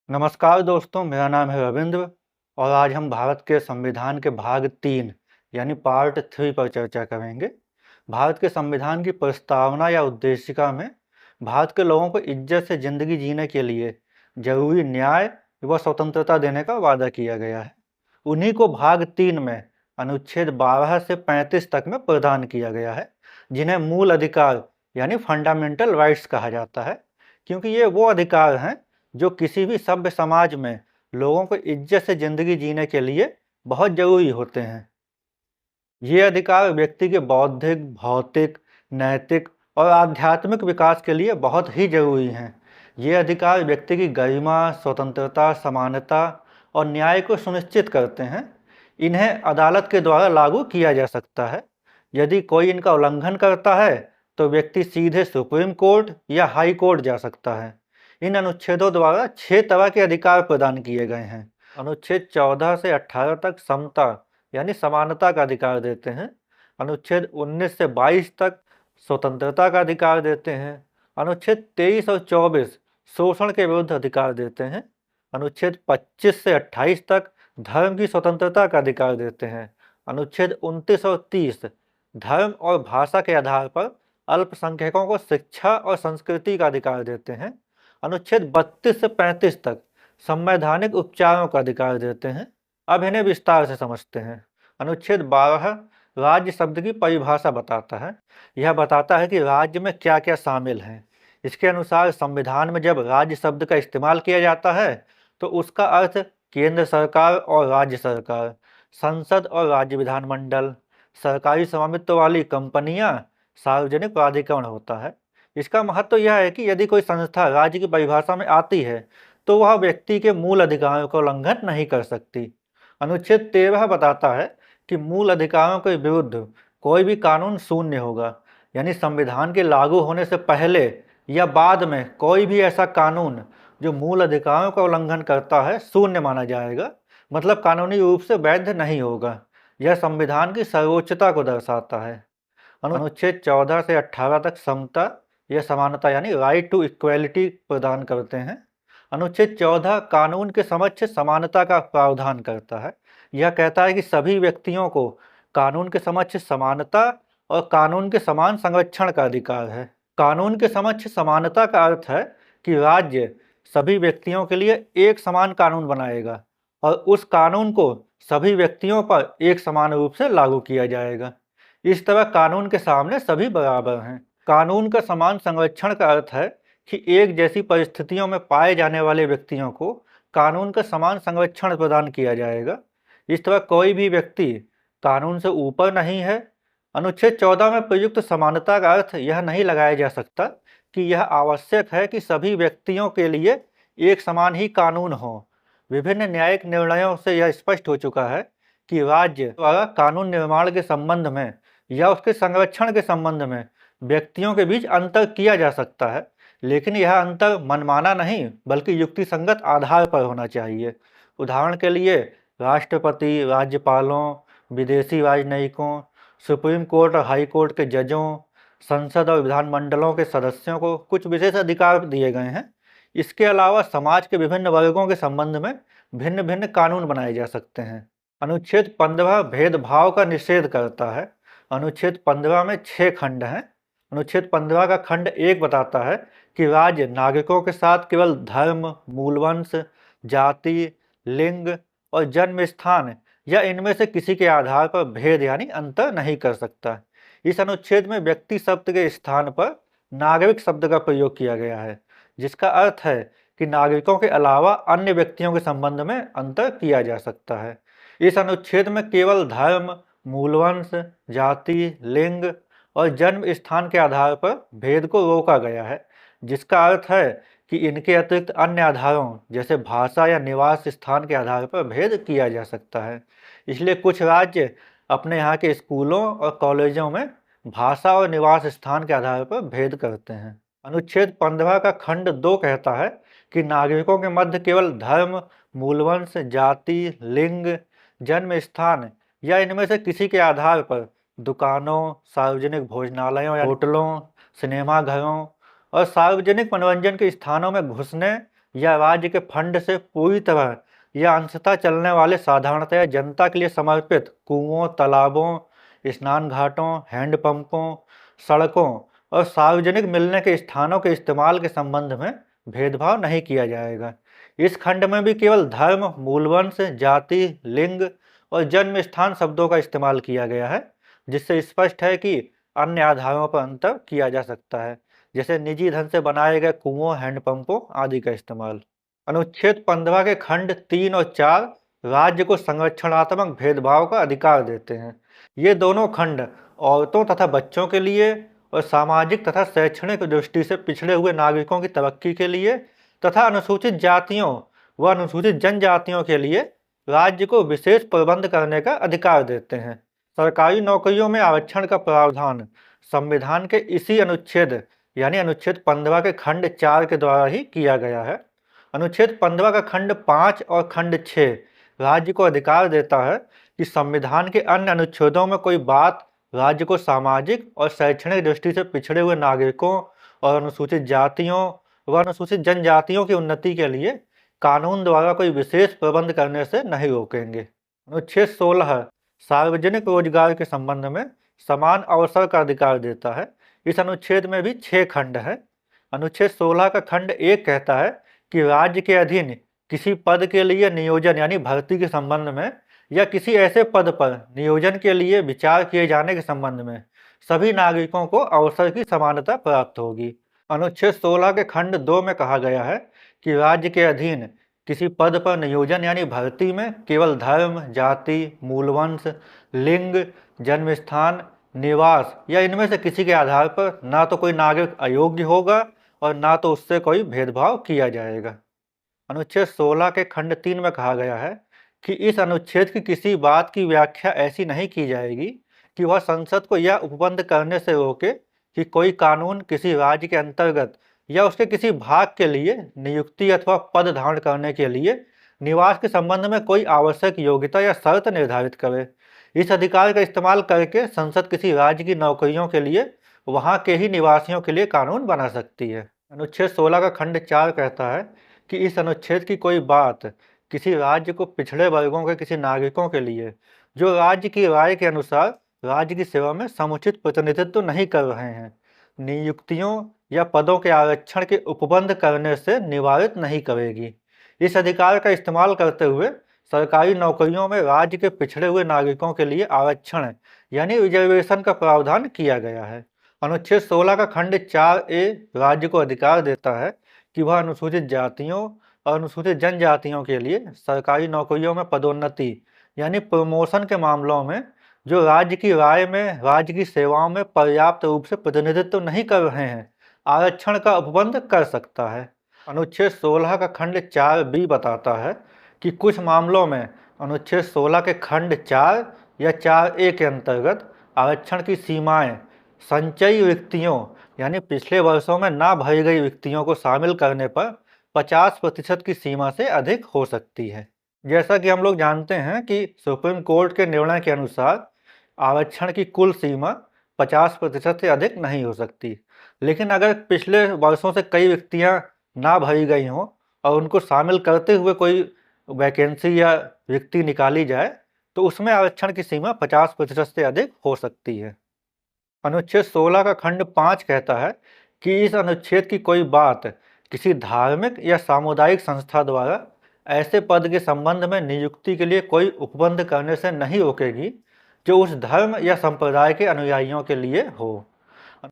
नमस्कार दोस्तों, मेरा नाम है रविंद्र और आज हम भारत के संविधान के भाग 3 यानी पार्ट 3 पर चर्चा करेंगे। भारत के संविधान की प्रस्तावना या उद्देशिका में भारत के लोगों को इज्जत से ज़िंदगी जीने के लिए जरूरी न्याय व स्वतंत्रता देने का वादा किया गया है। उन्हीं को भाग 3 में अनुच्छेद 12 से 35 तक में प्रदान किया गया है, जिन्हें मूल अधिकार यानी फंडामेंटल राइट्स कहा जाता है, क्योंकि ये वो अधिकार हैं जो किसी भी सभ्य समाज में लोगों को इज्जत से ज़िंदगी जीने के लिए बहुत ज़रूरी होते हैं। ये अधिकार व्यक्ति के बौद्धिक, भौतिक, नैतिक और आध्यात्मिक विकास के लिए बहुत ही ज़रूरी हैं। ये अधिकार व्यक्ति की गरिमा, स्वतंत्रता, समानता और न्याय को सुनिश्चित करते हैं। इन्हें अदालत के द्वारा लागू किया जा सकता है। यदि कोई इनका उल्लंघन करता है, तो व्यक्ति सीधे सुप्रीम कोर्ट या हाई कोर्ट जा सकता है। इन अनुच्छेदों द्वारा 6 तरह के अधिकार प्रदान किए गए हैं। अनुच्छेद 14 से 18 तक समता यानी समानता का अधिकार देते हैं। अनुच्छेद 19 से 22 तक स्वतंत्रता का अधिकार देते हैं। अनुच्छेद 23 और 24 शोषण के विरुद्ध अधिकार देते हैं। अनुच्छेद 25 से 28 तक धर्म की स्वतंत्रता का अधिकार देते हैं। अनुच्छेद 29 और 30 धर्म और भाषा के आधार पर अल्पसंख्यकों को शिक्षा और संस्कृति का अधिकार देते हैं। अनुच्छेद 32 से 35 तक संवैधानिक उपचारों का अधिकार देते हैं। अब इन्हें विस्तार से समझते हैं। अनुच्छेद 12 राज्य शब्द की परिभाषा बताता है। यह बताता है कि राज्य में क्या क्या शामिल है। इसके अनुसार संविधान में जब राज्य शब्द का इस्तेमाल किया जाता है, तो उसका अर्थ केंद्र सरकार और राज्य सरकार, संसद और राज्य विधानमंडल, सरकारी स्वामित्व वाली कंपनियां, सार्वजनिक प्राधिकरण होता है। इसका महत्व यह है कि यदि कोई संस्था राज्य की परिभाषा में आती है, तो वह व्यक्ति के मूल अधिकारों का उल्लंघन नहीं कर सकती। अनुच्छेद 13 बताता है कि मूल अधिकारों के विरुद्ध कोई भी कानून शून्य होगा, यानी संविधान के लागू होने से पहले या बाद में कोई भी ऐसा कानून जो मूल अधिकारों का उल्लंघन करता है शून्य माना जाएगा, मतलब कानूनी रूप से वैध नहीं होगा। यह संविधान की सर्वोच्चता को दर्शाता है। अनुच्छेद 14 से 18 तक समता या समानता यानी राइट टू इक्वलिटी प्रदान करते हैं। अनुच्छेद 14 कानून के समक्ष समानता का प्रावधान करता है। यह कहता है कि सभी व्यक्तियों को कानून के समक्ष समानता और कानून के समान संरक्षण का अधिकार है। कानून के समक्ष समानता का अर्थ है कि राज्य सभी व्यक्तियों के लिए एक समान कानून बनाएगा और उस कानून को सभी व्यक्तियों पर एक समान रूप से लागू किया जाएगा। इस तरह कानून के सामने सभी बराबर हैं। कानून का समान संरक्षण का अर्थ है कि एक जैसी परिस्थितियों में पाए जाने वाले व्यक्तियों को कानून का समान संरक्षण प्रदान किया जाएगा। इस तरह कोई भी व्यक्ति कानून से ऊपर नहीं है। अनुच्छेद 14 में प्रयुक्त समानता का अर्थ यह नहीं लगाया जा सकता कि यह आवश्यक है कि सभी व्यक्तियों के लिए एक समान ही कानून हो। विभिन्न न्यायिक निर्णयों से यह स्पष्ट हो चुका है कि राज्य द्वारा कानून निर्माण के संबंध में या उसके संरक्षण के संबंध में व्यक्तियों के बीच अंतर किया जा सकता है, लेकिन यह अंतर मनमाना नहीं बल्कि युक्तिसंगत आधार पर होना चाहिए। उदाहरण के लिए राष्ट्रपति, राज्यपालों, विदेशी राजनयिकों, सुप्रीम कोर्ट और हाई कोर्ट के जजों, संसद और विधानमंडलों के सदस्यों को कुछ विशेष अधिकार दिए गए हैं। इसके अलावा समाज के विभिन्न वर्गों के संबंध में भिन्न भिन्न कानून बनाए जा सकते हैं। अनुच्छेद 15 भेदभाव का निषेध करता है। अनुच्छेद 15 में 6 खंड हैं। अनुच्छेद 15 का खंड 1 बताता है कि राज्य नागरिकों के साथ केवल धर्म, मूलवंश, जाति, लिंग और जन्म स्थान या इनमें से किसी के आधार पर भेद यानी अंतर नहीं कर सकता। इस अनुच्छेद में व्यक्ति शब्द के स्थान पर नागरिक शब्द का प्रयोग किया गया है, जिसका अर्थ है कि नागरिकों के अलावा अन्य व्यक्तियों के संबंध में अंतर किया जा सकता है। इस अनुच्छेद में केवल धर्म, मूलवंश, जाति, लिंग और जन्म स्थान के आधार पर भेद को रोका गया है, जिसका अर्थ है कि इनके अतिरिक्त अन्य आधारों जैसे भाषा या निवास स्थान के आधार पर भेद किया जा सकता है। इसलिए कुछ राज्य अपने यहाँ के स्कूलों और कॉलेजों में भाषा और निवास स्थान के आधार पर भेद करते हैं। अनुच्छेद 15 का खंड 2 कहता है कि नागरिकों के मध्य केवल धर्म, मूलवंश, जाति, लिंग, जन्म स्थान या इनमें से किसी के आधार पर दुकानों, सार्वजनिक भोजनालयों या होटलों, सिनेमा घरों और सार्वजनिक मनोरंजन के स्थानों में घुसने या राज्य के फंड से पूरी तरह या अंशतः चलने वाले साधारणतया जनता के लिए समर्पित कुओं, तालाबों, स्नान घाटों, हैंडपंपों, सड़कों और सार्वजनिक मिलने के स्थानों के इस्तेमाल के संबंध में भेदभाव नहीं किया जाएगा। इस खंड में भी केवल धर्म, मूलवंश, जाति, लिंग और जन्म स्थान शब्दों का इस्तेमाल किया गया है, जिससे स्पष्ट है कि अन्य आधारों पर अंतर किया जा सकता है, जैसे निजी धन से बनाए गए कुओं, हैंडपंपों आदि का इस्तेमाल। अनुच्छेद 15 के खंड 3 और 4 राज्य को संरक्षणात्मक भेदभाव का अधिकार देते हैं। ये दोनों खंड औरतों तथा बच्चों के लिए और सामाजिक तथा शैक्षणिक दृष्टि से पिछड़े हुए नागरिकों की तरक्की के लिए तथा अनुसूचित जातियों व अनुसूचित जनजातियों के लिए राज्य को विशेष प्रबंध करने का अधिकार देते हैं। सरकारी नौकरियों में आरक्षण का प्रावधान संविधान के इसी अनुच्छेद यानी अनुच्छेद 15 के खंड 4 के द्वारा ही किया गया है। अनुच्छेद 15 का खंड 5 और खंड 6 राज्य को अधिकार देता है कि संविधान के अन्य अनुच्छेदों में कोई बात राज्य को सामाजिक और शैक्षणिक दृष्टि से पिछड़े हुए नागरिकों और अनुसूचित जातियों व अनुसूचित जनजातियों की उन्नति के लिए कानून द्वारा कोई विशेष प्रबंध करने से नहीं रोकेंगे। अनुच्छेद 16 सार्वजनिक रोजगार के संबंध में समान अवसर का अधिकार देता है। इस अनुच्छेद में भी 6 खंड हैं। अनुच्छेद 16 का खंड 1 कहता है कि राज्य के अधीन किसी पद के लिए नियोजन यानी भर्ती के संबंध में या किसी ऐसे पद पर नियोजन के लिए विचार किए जाने के संबंध में सभी नागरिकों को अवसर की समानता प्राप्त होगी। अनुच्छेद 16 के खंड 2 में कहा गया है कि राज्य के अधीन किसी पद पर नियोजन यानी भर्ती में केवल धर्म, जाति, मूलवंश, लिंग, जन्मस्थान, निवास या इनमें से किसी के आधार पर ना तो कोई नागरिक अयोग्य होगा और ना तो उससे कोई भेदभाव किया जाएगा। अनुच्छेद 16 के खंड 3 में कहा गया है कि इस अनुच्छेद की किसी बात की व्याख्या ऐसी नहीं की जाएगी कि वह संसद को यह उपबंध करने से रोके कि कोई कानून किसी राज्य के अंतर्गत या उसके किसी भाग के लिए नियुक्ति अथवा पद धारण करने के लिए निवास के संबंध में कोई आवश्यक योग्यता या शर्त निर्धारित करे। इस अधिकार का इस्तेमाल करके संसद किसी राज्य की नौकरियों के लिए वहां के ही निवासियों के लिए कानून बना सकती है। अनुच्छेद 16 का खंड 4 कहता है कि इस अनुच्छेद की कोई बात किसी राज्य को पिछड़े वर्गों के किसी नागरिकों के लिए जो राज्य की राय के अनुसार राज्य की सेवा में समुचित प्रतिनिधित्व नहीं कर रहे हैं, नियुक्तियों या पदों के आरक्षण के उपबंध करने से निवारित नहीं करेगी। इस अधिकार का इस्तेमाल करते हुए सरकारी नौकरियों में राज्य के पिछड़े हुए नागरिकों के लिए आरक्षण यानी रिजर्वेशन का प्रावधान किया गया है। अनुच्छेद 16 का खंड 4A राज्य को अधिकार देता है कि वह अनुसूचित जातियों और अनुसूचित जनजातियों के लिए सरकारी नौकरियों में पदोन्नति यानी प्रमोशन के मामलों में जो राज्य की राय में राज्य की सेवाओं में पर्याप्त रूप से प्रतिनिधित्व नहीं कर रहे हैं, आरक्षण का उपबंध कर सकता है। अनुच्छेद 16 का खंड 4B बताता है कि कुछ मामलों में अनुच्छेद 16 के खंड 4 या 4A के अंतर्गत आरक्षण की सीमाएं संचयी रिक्तियों यानी पिछले वर्षों में ना भरी गई रिक्तियों को शामिल करने पर 50% की सीमा से अधिक हो सकती है। जैसा कि हम लोग जानते हैं कि सुप्रीम कोर्ट के निर्णय के अनुसार आरक्षण की कुल सीमा 50% से अधिक नहीं हो सकती, लेकिन अगर पिछले वर्षों से कई रिक्तियां ना भरी गई हों और उनको शामिल करते हुए कोई वैकेंसी या रिक्ति निकाली जाए तो उसमें आरक्षण की सीमा 50% से अधिक हो सकती है। अनुच्छेद 16 का खंड 5 कहता है कि इस अनुच्छेद की कोई बात किसी धार्मिक या सामुदायिक संस्था द्वारा ऐसे पद के संबंध में नियुक्ति के लिए कोई उपबंध करने से नहीं रोकेगी जो उस धर्म या संप्रदाय के अनुयायियों के लिए हो।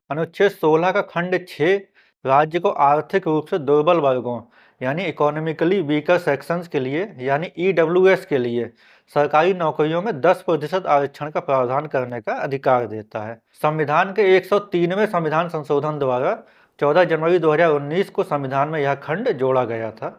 अनुच्छेद 16 का खंड 6 राज्य को आर्थिक रूप से दुर्बल वर्गों यानी इकोनॉमिकली वीकर सेक्शंस के लिए यानी EWS के लिए सरकारी नौकरियों में 10% आरक्षण का प्रावधान करने का अधिकार देता है। संविधान के 103वें संविधान संशोधन द्वारा 14 जनवरी 2019 को संविधान में यह खंड जोड़ा गया था।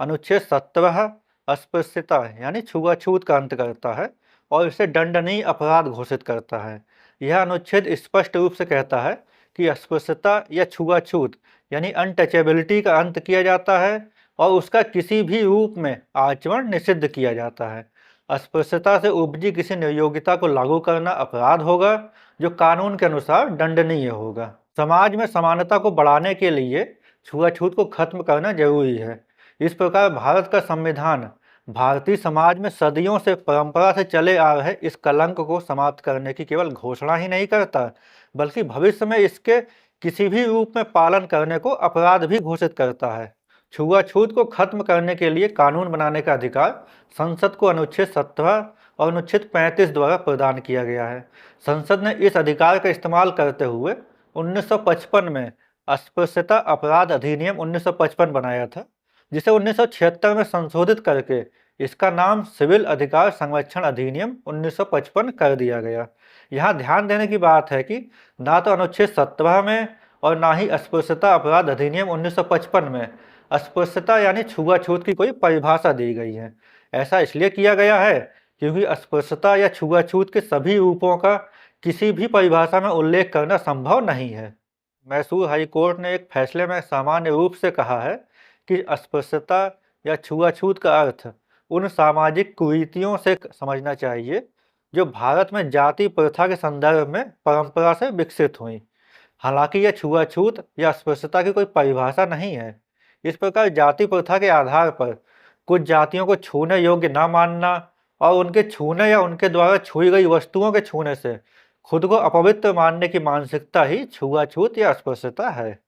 अनुच्छेद 17 अस्पृश्यता यानी छुआछूत का अंत करता है और इसे दंडनीय अपराध घोषित करता है। यह अनुच्छेद स्पष्ट रूप से कहता है कि अस्पृश्यता या छुआछूत यानी अनटचेबिलिटी का अंत किया जाता है और उसका किसी भी रूप में आचरण निषिद्ध किया जाता है। अस्पृश्यता से उपजी किसी नियोगिता को लागू करना अपराध होगा जो कानून के अनुसार दंडनीय होगा। समाज में समानता को बढ़ाने के लिए छुआछूत को खत्म करना जरूरी है। इस प्रकार भारत का संविधान भारतीय समाज में सदियों से परंपरा से चले आ रहे इस कलंक को समाप्त करने की केवल घोषणा ही नहीं करता, बल्कि भविष्य में इसके किसी भी रूप में पालन करने को अपराध भी घोषित करता है। छुआछूत को खत्म करने के लिए कानून बनाने का अधिकार संसद को अनुच्छेद 17 और अनुच्छेद 35 द्वारा प्रदान किया गया है। संसद ने इस अधिकार का इस्तेमाल करते हुए 1955 में अस्पृश्यता अपराध अधिनियम 1955 बनाया था, जिसे 1976 में संशोधित करके इसका नाम सिविल अधिकार संरक्षण अधिनियम 1955 कर दिया गया। यहाँ ध्यान देने की बात है कि ना तो अनुच्छेद 17 में और ना ही अस्पृश्यता अपराध अधिनियम 1955 में अस्पृश्यता यानी छुआछूत की कोई परिभाषा दी गई है। ऐसा इसलिए किया गया है क्योंकि अस्पृश्यता या छुआछूत के सभी रूपों का किसी भी परिभाषा में उल्लेख करना संभव नहीं है। मैसूर हाई कोर्ट ने एक फैसले में सामान्य रूप से कहा है कि अस्पृश्यता या छुआछूत का अर्थ उन सामाजिक कुरीतियों से समझना चाहिए जो भारत में जाति प्रथा के संदर्भ में परंपरा से विकसित हुई। हालांकि यह छुआछूत या अस्पृश्यता की कोई परिभाषा नहीं है। इस प्रकार जाति प्रथा के आधार पर कुछ जातियों को छूने योग्य न मानना और उनके छूने या उनके द्वारा छुई गई वस्तुओं के छूने से खुद को अपवित्र मानने की मानसिकता ही छुआछूत या अस्पृश्यता है।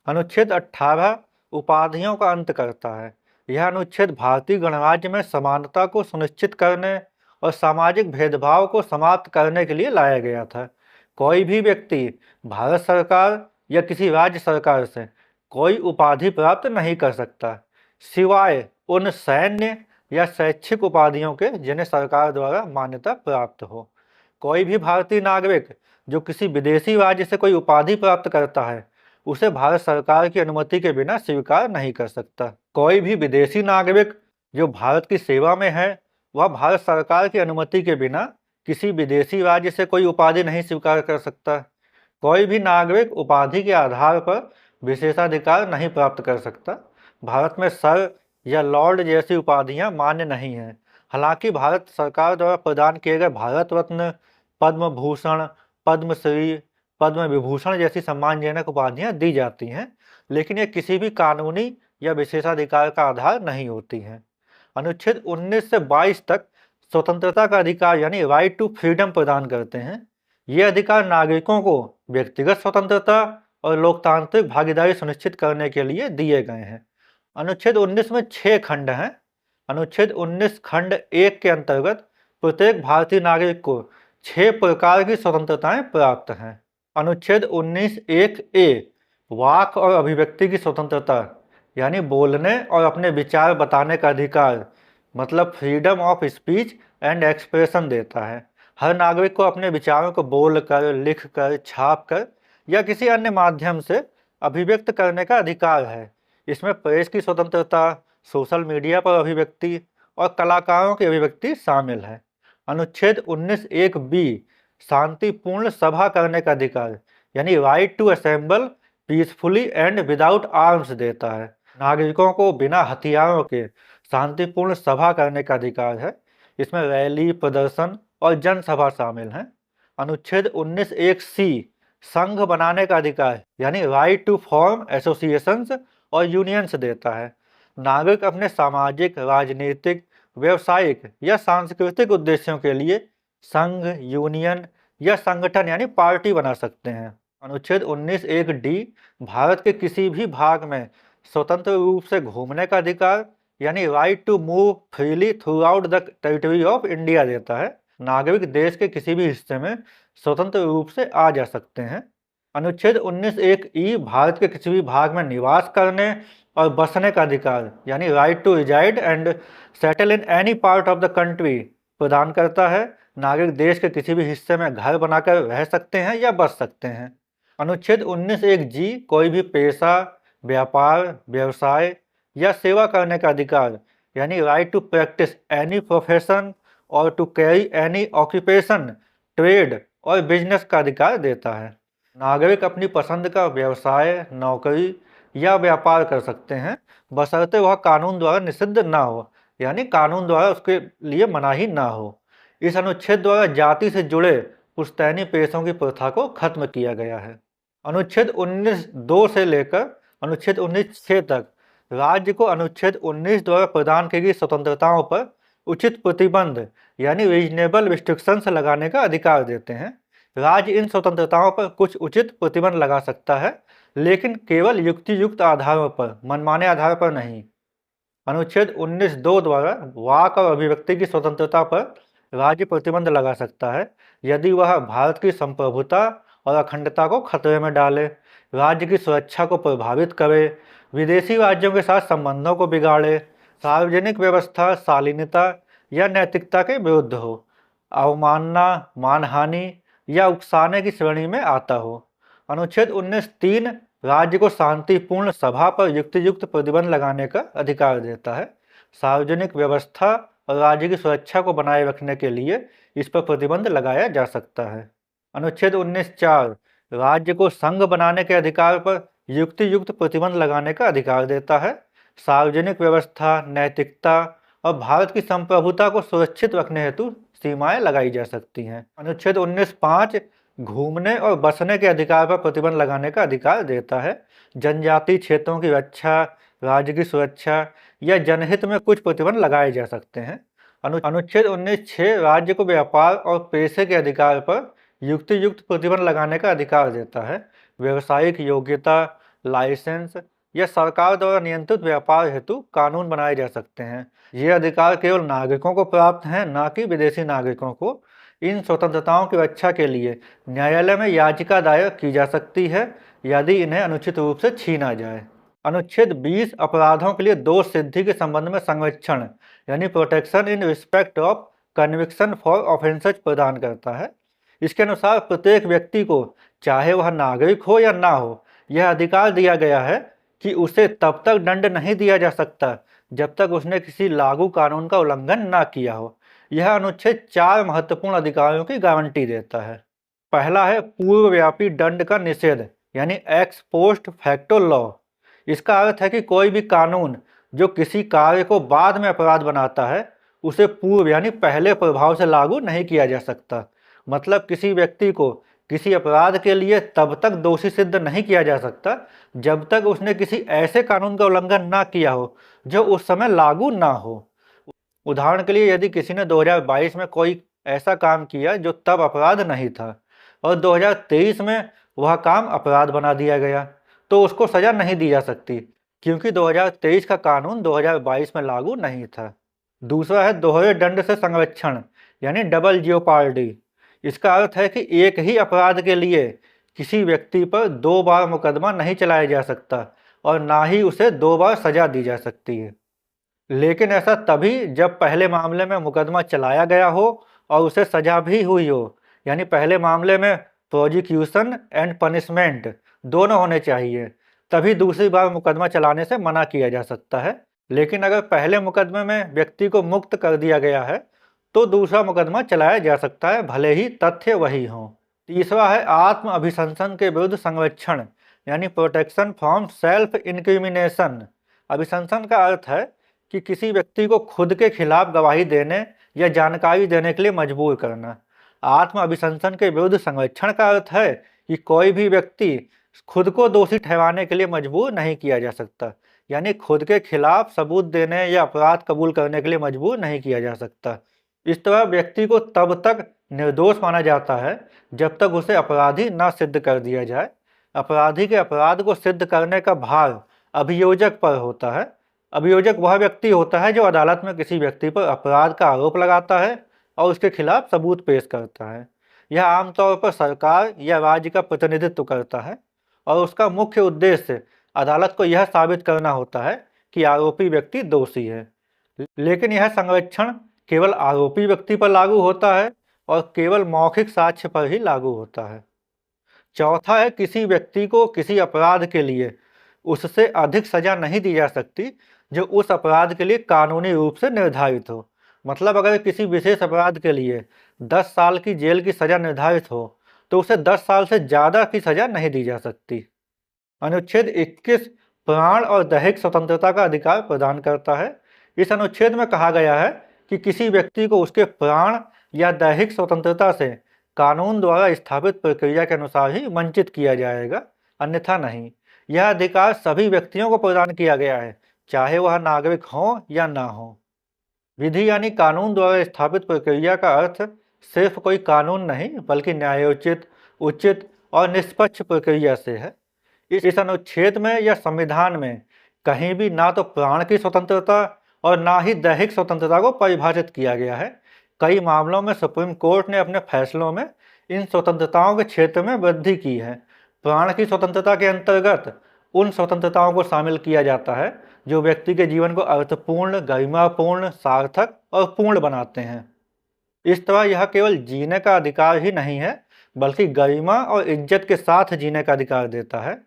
अनुच्छेद 18 उपाधियों का अंत करता है। यह अनुच्छेद भारतीय गणराज्य में समानता को सुनिश्चित करने और सामाजिक भेदभाव को समाप्त करने के लिए लाया गया था। कोई भी व्यक्ति भारत सरकार या किसी राज्य सरकार से कोई उपाधि प्राप्त नहीं कर सकता, सिवाय उन सैन्य या शैक्षिक उपाधियों के जिन्हें सरकार द्वारा मान्यता प्राप्त हो। कोई भी भारतीय नागरिक जो किसी विदेशी राज्य से कोई उपाधि प्राप्त करता है, उसे भारत सरकार की अनुमति के बिना स्वीकार नहीं कर सकता। कोई भी विदेशी नागरिक जो भारत की सेवा में है, वह भारत सरकार की अनुमति के बिना किसी विदेशी राज्य से कोई उपाधि नहीं स्वीकार कर सकता। कोई भी नागरिक उपाधि के आधार पर विशेषाधिकार नहीं प्राप्त कर सकता। भारत में सर या लॉर्ड जैसी उपाधियां मान्य नहीं हैं। हालांकि भारत सरकार द्वारा प्रदान किए गए भारत रत्न, पद्म भूषण, पद्मश्री, पद्म विभूषण जैसी सम्मानजनक उपाधियां दी जाती हैं, लेकिन ये किसी भी कानूनी या विशेषाधिकार का आधार नहीं होती हैं। अनुच्छेद 19 से 22 तक स्वतंत्रता का अधिकार यानी राइट टू फ्रीडम प्रदान करते हैं। ये अधिकार नागरिकों को व्यक्तिगत स्वतंत्रता और लोकतांत्रिक भागीदारी सुनिश्चित करने के लिए दिए गए हैं। अनुच्छेद 19 में 6 खंड हैं। अनुच्छेद 19 खंड 1 के अंतर्गत प्रत्येक भारतीय नागरिक को 6 प्रकार की स्वतंत्रताएं प्राप्त हैं। अनुच्छेद 19(1)(a) वाक और अभिव्यक्ति की स्वतंत्रता यानी बोलने और अपने विचार बताने का अधिकार, मतलब freedom of speech and expression देता है। हर नागरिक को अपने विचारों को बोलकर, लिखकर, छापकर या किसी अन्य माध्यम से अभिव्यक्त करने का अधिकार है। इसमें प्रेस की स्वतंत्रता, सोशल मीडिया पर अभिव्यक्ति और कलाकारों की अभिव्यक्ति शामिल है। अनुच्छेद 19(1)(b) शांतिपूर्ण सभा करने का अधिकार यानी right to assemble peacefully and without arms देता है। नागरिकों को बिना हथियारों के शांतिपूर्ण सभा करने का अधिकार है। इसमें रैली, प्रदर्शन और जनसभा शामिल हैं। अनुच्छेद 19(1)(c) संघ बनाने का अधिकार यानी राइट टू फॉर्म एसोसिएशंस और यूनियंस देता है। नागरिक अपने सामाजिक, राजनीतिक, व्यवसायिक या सांस्कृतिक उद्देश्यों के लिए संघ, यूनियन या संगठन यानी पार्टी बना सकते हैं। अनुच्छेद 19(1)(d) भारत के किसी भी भाग में स्वतंत्र रूप से घूमने का अधिकार यानी right to move freely throughout the territory of India देता है। नागरिक देश के किसी भी हिस्से में स्वतंत्र रूप से आ जा सकते हैं। अनुच्छेद 19(1)(e) भारत के किसी भी भाग में निवास करने और बसने का अधिकार यानी right to reside and settle in any part of the country प्रदान करता है। नागरिक देश के किसी भी हिस्से में घर बनाकर रह सकते हैं या बस सकते हैं। अनुच्छेद 19(1)(g) कोई भी पेशा, व्यापार, व्यवसाय या सेवा करने का अधिकार यानी right to practice any profession और to carry any occupation, trade और बिजनेस का अधिकार देता है। नागरिक अपनी पसंद का व्यवसाय, नौकरी या व्यापार कर सकते हैं, बशर्ते वह कानून द्वारा निषिद्ध ना हो यानी कानून द्वारा उसके लिए मनाही ना हो। इस अनुच्छेद द्वारा जाति से जुड़े पुश्तैनी पेशों की प्रथा को खत्म किया गया है। अनुच्छेद 19(2) से लेकर अनुच्छेद 19(6) तक राज्य को अनुच्छेद 19 द्वारा प्रदान की गई स्वतंत्रताओं पर उचित प्रतिबंध यानी रीजनेबल रिस्ट्रिक्शंस लगाने का अधिकार देते हैं। राज्य इन स्वतंत्रताओं पर कुछ उचित प्रतिबंध लगा सकता है, लेकिन केवल युक्तियुक्त आधारों पर, मनमाने आधार पर नहीं। अनुच्छेद 19(2) द्वारा वाक और अभिव्यक्ति की स्वतंत्रता पर राज्य प्रतिबंध लगा सकता है यदि वह भारत की संप्रभुता और अखंडता को खतरे में डाले, राज्य की सुरक्षा को प्रभावित करे, विदेशी राज्यों के साथ संबंधों को बिगाड़े, सार्वजनिक व्यवस्था, शालीनता या नैतिकता के विरुद्ध हो, अवमानना, मानहानि या उकसाने की श्रेणी में आता हो। अनुच्छेद 19(3) राज्य को शांतिपूर्ण सभा पर युक्तियुक्त प्रतिबंध लगाने का अधिकार देता है। सार्वजनिक व्यवस्था और राज्य की सुरक्षा को बनाए रखने के लिए इस पर प्रतिबंध लगाया जा सकता है। अनुच्छेद 19(4) राज्य को संघ बनाने के अधिकार पर युक्तियुक्त प्रतिबंध लगाने का अधिकार देता है। सार्वजनिक व्यवस्था, नैतिकता और भारत की संप्रभुता को सुरक्षित रखने हेतु सीमाएं लगाई जा सकती हैं। अनुच्छेद 19(5) घूमने और बसने के अधिकार पर प्रतिबंध लगाने का अधिकार देता है। जनजातीय क्षेत्रों की रक्षा, राज्य की सुरक्षा या जनहित में कुछ प्रतिबंध लगाए जा सकते हैं। अनुच्छेद 19(6) राज्य को व्यापार और पेशे के अधिकार पर युक्तियुक्त प्रतिबंध लगाने का अधिकार देता है। व्यावसायिक योग्यता, लाइसेंस या सरकार द्वारा नियंत्रित व्यापार हेतु कानून बनाए जा सकते हैं। ये अधिकार केवल नागरिकों को प्राप्त हैं, न कि विदेशी नागरिकों को। इन स्वतंत्रताओं की रक्षा के लिए न्यायालय में याचिका दायर की जा सकती है यदि इन्हें अनुचित रूप से छीना जाए। अनुच्छेद 20 अपराधों के लिए दोष सिद्धि के संबंध में संरक्षण यानी protection in respect of conviction for offences प्रदान करता है। इसके अनुसार प्रत्येक व्यक्ति को, चाहे वह नागरिक हो या ना हो, यह अधिकार दिया गया है कि उसे तब तक दंड नहीं दिया जा सकता जब तक उसने किसी लागू कानून का उल्लंघन ना किया हो। यह अनुच्छेद 4 महत्वपूर्ण अधिकारों की गारंटी देता है। पहला है पूर्वव्यापी दंड का निषेध यानी एक्स पोस्ट फैक्टो लॉ। इसका अर्थ है कि कोई भी कानून जो किसी कार्य को बाद में अपराध बनाता है उसे पूर्व यानी पहले प्रभाव से लागू नहीं किया जा सकता। मतलब किसी व्यक्ति को किसी अपराध के लिए तब तक दोषी सिद्ध नहीं किया जा सकता जब तक उसने किसी ऐसे कानून का उल्लंघन ना किया हो जो उस समय लागू ना हो। उदाहरण के लिए, यदि किसी ने 2022 में कोई ऐसा काम किया जो तब अपराध नहीं था और 2023 में वह काम अपराध बना दिया गया, तो उसको सजा नहीं दी जा सकती क्योंकि 2023 का कानून 2022 में लागू नहीं था। दूसरा है दोहरे दंड से संरक्षण यानी डबल जियोपार्डी। इसका अर्थ है कि एक ही अपराध के लिए किसी व्यक्ति पर 2 बार मुकदमा नहीं चलाया जा सकता और ना ही उसे 2 बार सजा दी जा सकती है। लेकिन ऐसा तभी जब पहले मामले में मुकदमा चलाया गया हो और उसे सजा भी हुई हो, यानी पहले मामले में प्रोजिक्यूशन एंड पनिशमेंट दोनों होने चाहिए, तभी दूसरी बार मुकदमा चलाने से मना किया जा सकता है। लेकिन अगर पहले मुकदमे में व्यक्ति को मुक्त कर दिया गया है तो दूसरा मुकदमा चलाया जा सकता है, भले ही तथ्य वही हों। तीसरा है आत्म अभिशंसन के विरुद्ध संरक्षण यानी प्रोटेक्शन फ्रॉम सेल्फ इंक्रिमिनेशन। अभिशंसन का अर्थ है कि किसी व्यक्ति को खुद के खिलाफ गवाही देने या जानकारी देने के लिए मजबूर करना। आत्म अभिशंसन के विरुद्ध संरक्षण का अर्थ है कि कोई भी व्यक्ति खुद को दोषी ठहराने के लिए मजबूर नहीं किया जा सकता, यानी खुद के खिलाफ सबूत देने या अपराध कबूल करने के लिए मजबूर नहीं किया जा सकता। इस तरह व्यक्ति को तब तक निर्दोष माना जाता है जब तक उसे अपराधी न सिद्ध कर दिया जाए। अपराधी के अपराध को सिद्ध करने का भार अभियोजक पर होता है। अभियोजक वह व्यक्ति होता है जो अदालत में किसी व्यक्ति पर अपराध का आरोप लगाता है और उसके खिलाफ सबूत पेश करता है। यह आमतौर पर सरकार या राज्य का प्रतिनिधित्व करता है और उसका मुख्य उद्देश्य अदालत को यह साबित करना होता है कि आरोपी व्यक्ति दोषी है। लेकिन यह संरक्षण केवल आरोपी व्यक्ति पर लागू होता है और केवल मौखिक साक्ष्य पर ही लागू होता है। चौथा है किसी व्यक्ति को किसी अपराध के लिए उससे अधिक सजा नहीं दी जा सकती जो उस अपराध के लिए कानूनी रूप से निर्धारित हो। मतलब अगर किसी विशेष अपराध के लिए 10 साल की जेल की सजा निर्धारित हो तो उसे 10 साल से ज़्यादा की सजा नहीं दी जा सकती। अनुच्छेद 21 प्राण और दैहिक स्वतंत्रता का अधिकार प्रदान करता है। इस अनुच्छेद में कहा गया है कि किसी व्यक्ति को उसके प्राण या दैहिक स्वतंत्रता से कानून द्वारा स्थापित प्रक्रिया के अनुसार ही वंचित किया जाएगा, अन्यथा नहीं। यह अधिकार सभी व्यक्तियों को प्रदान किया गया है, चाहे वह नागरिक हो या ना हो। विधि यानी कानून द्वारा स्थापित प्रक्रिया का अर्थ सिर्फ कोई कानून नहीं, बल्कि न्यायोचित, उचित और निष्पक्ष प्रक्रिया से है। इस अनुच्छेद में या संविधान में कहीं भी ना तो प्राण की स्वतंत्रता और ना ही दैहिक स्वतंत्रता को परिभाषित किया गया है। कई मामलों में सुप्रीम कोर्ट ने अपने फैसलों में इन स्वतंत्रताओं के क्षेत्र में वृद्धि की है। प्राण की स्वतंत्रता के अंतर्गत उन स्वतंत्रताओं को शामिल किया जाता है जो व्यक्ति के जीवन को अर्थपूर्ण, गरिमापूर्ण, सार्थक और पूर्ण बनाते हैं। इस तरह यह केवल जीने का अधिकार ही नहीं है, बल्कि गरिमा और इज्जत के साथ जीने का अधिकार देता है।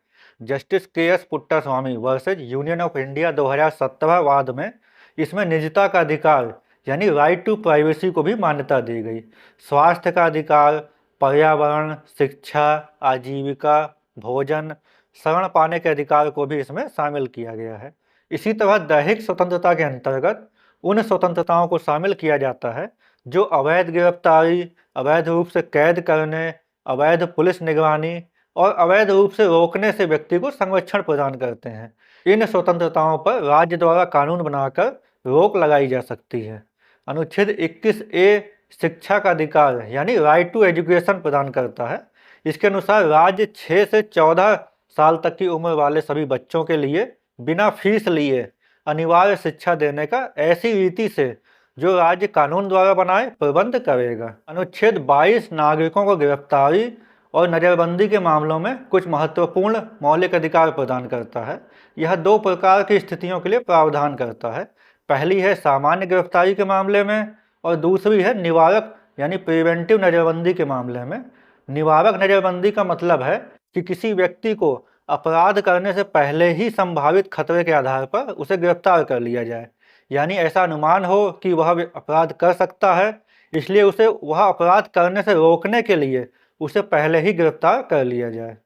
Justice KS. Puttaswamy versus union of India 2017 वाद में इसमें निजता का अधिकार यानी राइट टू प्राइवेसी को भी मान्यता दी गई। स्वास्थ्य का अधिकार, पर्यावरण, शिक्षा, आजीविका, भोजन, शरण पाने के अधिकार को भी इसमें शामिल किया गया है। इसी तरह दैहिक स्वतंत्रता के अंतर्गत उन स्वतंत्रताओं को शामिल किया जाता है जो अवैध गिरफ्तारी, अवैध रूप से कैद करने, अवैध पुलिस निगरानी और अवैध रूप से रोकने से व्यक्ति को संरक्षण प्रदान करते हैं। इन स्वतंत्रताओं पर राज्य द्वारा कानून बनाकर रोक लगाई जा सकती है। अनुच्छेद 21A शिक्षा का अधिकार यानी राइट टू एजुकेशन प्रदान करता है। इसके अनुसार राज्य 6 से 14 साल तक की उम्र वाले सभी बच्चों के लिए बिना फीस लिए अनिवार्य शिक्षा देने का ऐसी रीति से जो राज्य कानून द्वारा बनाए प्रबंध करेगा। अनुच्छेद 22 नागरिकों को गिरफ्तारी और नज़रबंदी के मामलों में कुछ महत्वपूर्ण मौलिक अधिकार प्रदान करता है। यह 2 प्रकार की स्थितियों के लिए प्रावधान करता है। पहली है सामान्य गिरफ्तारी के मामले में और दूसरी है निवारक यानी प्रिवेंटिव नज़रबंदी के मामले में। निवारक नज़रबंदी का मतलब है कि किसी व्यक्ति को अपराध करने से पहले ही संभावित खतरे के आधार पर उसे गिरफ्तार कर लिया जाए, यानी ऐसा अनुमान हो कि वह अपराध कर सकता है, इसलिए उसे वह अपराध करने से रोकने के लिए उसे पहले ही गिरफ्तार कर लिया जाए।